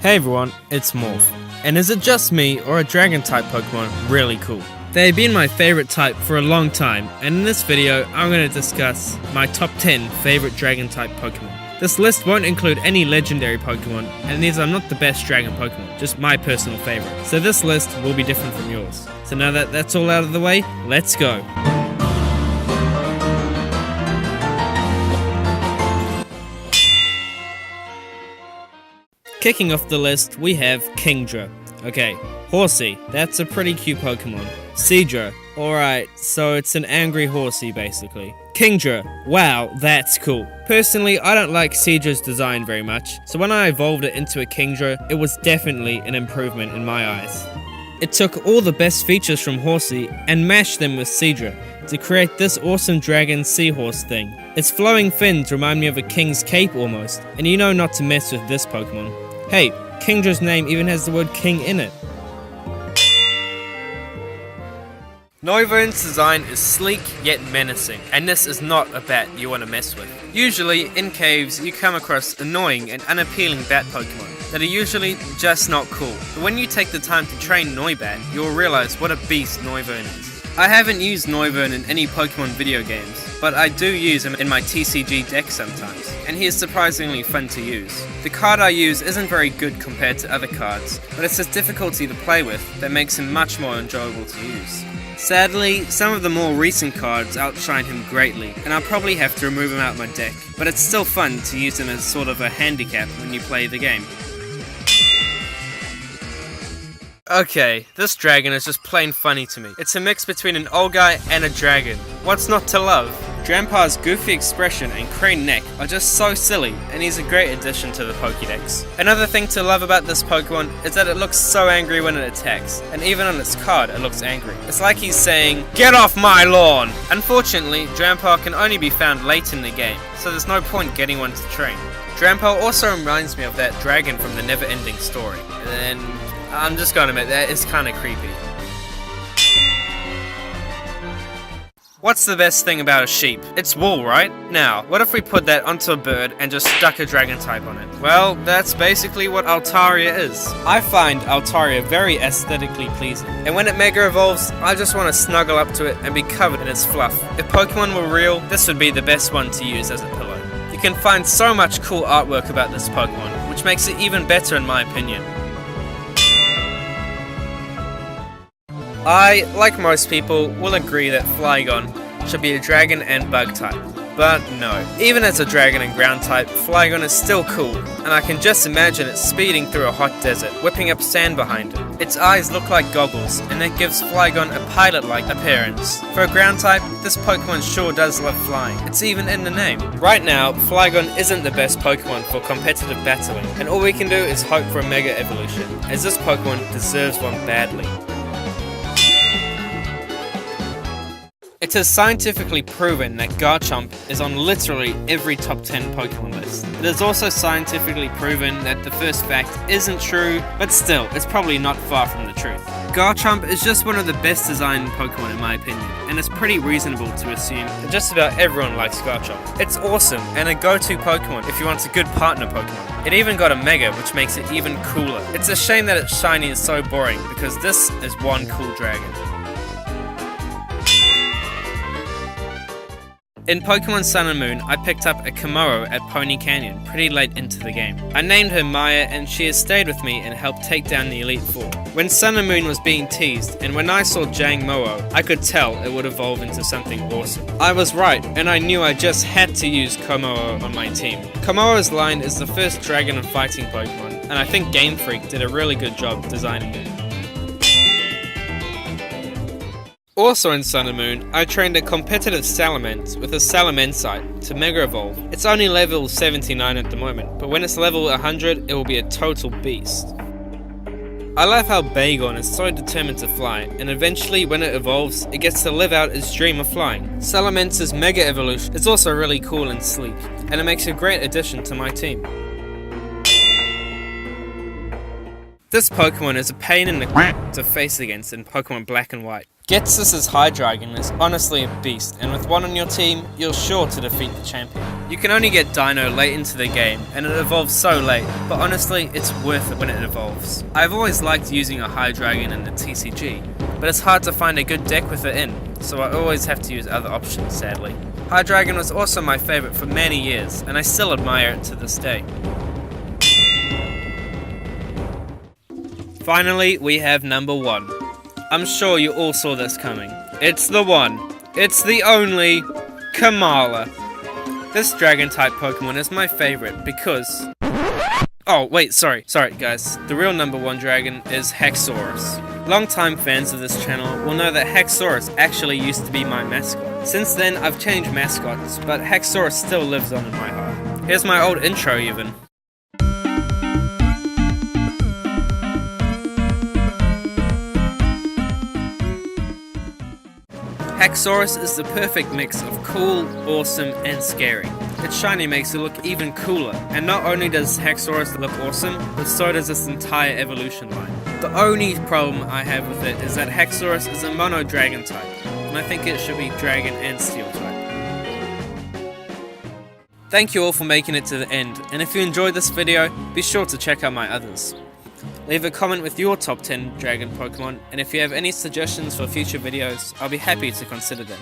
Hey everyone, it's Morphe. And is it just me, or are dragon type Pokemon really cool? They've been my favorite type for a long time, and in this video I'm going to discuss my top 10 favorite dragon type Pokemon. This list won't include any legendary Pokemon, and these are not the best dragon Pokemon, just my personal favorite. So this list will be different from yours. So now that that's all out of the way, let's go. Kicking off the list, we have KINGDRA. Okay, Horsey, that's a pretty cute Pokemon. Seadra, alright, so it's an angry horsey basically. KINGDRA, wow, that's cool. Personally, I don't like Seadra's design very much, so when I evolved it into a KINGDRA, it was definitely an improvement in my eyes. It took all the best features from Horsey and mashed them with Seadra to create this awesome dragon seahorse thing. Its flowing fins remind me of a king's cape almost, and you know not to mess with this Pokemon. Hey, KINGDRA's name even has the word king in it. NOIVERN's design is sleek yet menacing, and this is not a bat you want to mess with. Usually, in caves, you come across annoying and unappealing bat Pokemon that are usually just not cool. But when you take the time to train Noibat, you'll realize what a beast NOIVERN is. I haven't used NOIVERN in any Pokemon video games, but I do use him in my TCG deck sometimes, and he is surprisingly fun to use. The card I use isn't very good compared to other cards, but it's his difficulty to play with that makes him much more enjoyable to use. Sadly, some of the more recent cards outshine him greatly, and I'll probably have to remove him out of my deck, but it's still fun to use him as sort of a handicap when you play the game. Okay, this dragon is just plain funny to me. It's a mix between an old guy and a dragon. What's not to love? Drampa's goofy expression and crane neck are just so silly, and he's a great addition to the Pokédex. Another thing to love about this Pokemon is that it looks so angry when it attacks, and even on its card it looks angry. It's like he's saying, "Get off my lawn!" Unfortunately, Drampa can only be found late in the game, so there's no point getting one to train. Drampa also reminds me of that dragon from the Never-Ending Story, and I'm just gonna admit, that is kinda creepy. What's the best thing about a sheep? It's wool, right? Now, what if we put that onto a bird and just stuck a dragon type on it? Well, that's basically what ALTARIA is. I find ALTARIA very aesthetically pleasing, and when it mega evolves, I just want to snuggle up to it and be covered in its fluff. If Pokemon were real, this would be the best one to use as a pillow. You can find so much cool artwork about this Pokemon, which makes it even better in my opinion. I, like most people, will agree that Flygon should be a dragon and bug type. But no, even as a dragon and ground type, Flygon is still cool, and I can just imagine it speeding through a hot desert, whipping up sand behind it. Its eyes look like goggles, and that gives Flygon a pilot-like appearance. For a ground type, this Pokemon sure does love flying. It's even in the name. Right now, Flygon isn't the best Pokemon for competitive battling, and all we can do is hope for a Mega Evolution, as this Pokemon deserves one badly. It is scientifically proven that Garchomp is on literally every top 10 Pokemon list. It is also scientifically proven that the first fact isn't true, but still, it's probably not far from the truth. Garchomp is just one of the best designed Pokemon in my opinion, and it's pretty reasonable to assume that just about everyone likes Garchomp. It's awesome, and a go-to Pokemon if you want a good partner Pokemon. It even got a Mega, which makes it even cooler. It's a shame that its shiny is so boring, because this is one cool dragon. In Pokemon Sun and Moon, I picked up a Komoro at Pony Canyon pretty late into the game. I named her Maya, and she has stayed with me and helped take down the Elite Four. When Sun and Moon was being teased, and when I saw Jang Mo-O, I could tell it would evolve into something awesome. I was right, and I knew I just had to use Komoro on my team. Komoro's line is the first dragon and fighting Pokemon, and I think Game Freak did a really good job designing it. Also in Sun and Moon, I trained a competitive Salamence with a Salamence to Mega Evolve. It's only level 79 at the moment, but when it's level 100, it will be a total beast. I love how Bagon is so determined to fly, and eventually when it evolves, it gets to live out its dream of flying. Salamence's Mega Evolution is also really cool and sleek, and it makes a great addition to my team. This Pokemon is a pain in the to face against in Pokemon Black and White. Ghetsis' HYDREIGON is honestly a beast, and with one on your team, you're sure to defeat the champion. You can only get Dino late into the game, and it evolves so late, but honestly, it's worth it when it evolves. I've always liked using a HYDREIGON in the TCG, but it's hard to find a good deck with it in, so I always have to use other options, sadly. HYDREIGON was also my favourite for many years, and I still admire it to this day. Finally, we have number 1. I'm sure you all saw this coming. It's the one, it's the only, Kamala. This dragon-type Pokemon is my favourite because... Oh, wait, sorry guys. The real number 1 dragon is HAXORUS. Long-time fans of this channel will know that HAXORUS actually used to be my mascot. Since then, I've changed mascots, but HAXORUS still lives on in my heart. Here's my old intro even. HAXORUS is the perfect mix of cool, awesome, and scary. Its shiny makes it look even cooler, and not only does HAXORUS look awesome, but so does this entire evolution line. The only problem I have with it is that HAXORUS is a mono dragon type, and I think it should be dragon and steel type. Thank you all for making it to the end, and if you enjoyed this video, be sure to check out my others. Leave a comment with your top 10 dragon Pokemon, and if you have any suggestions for future videos, I'll be happy to consider them.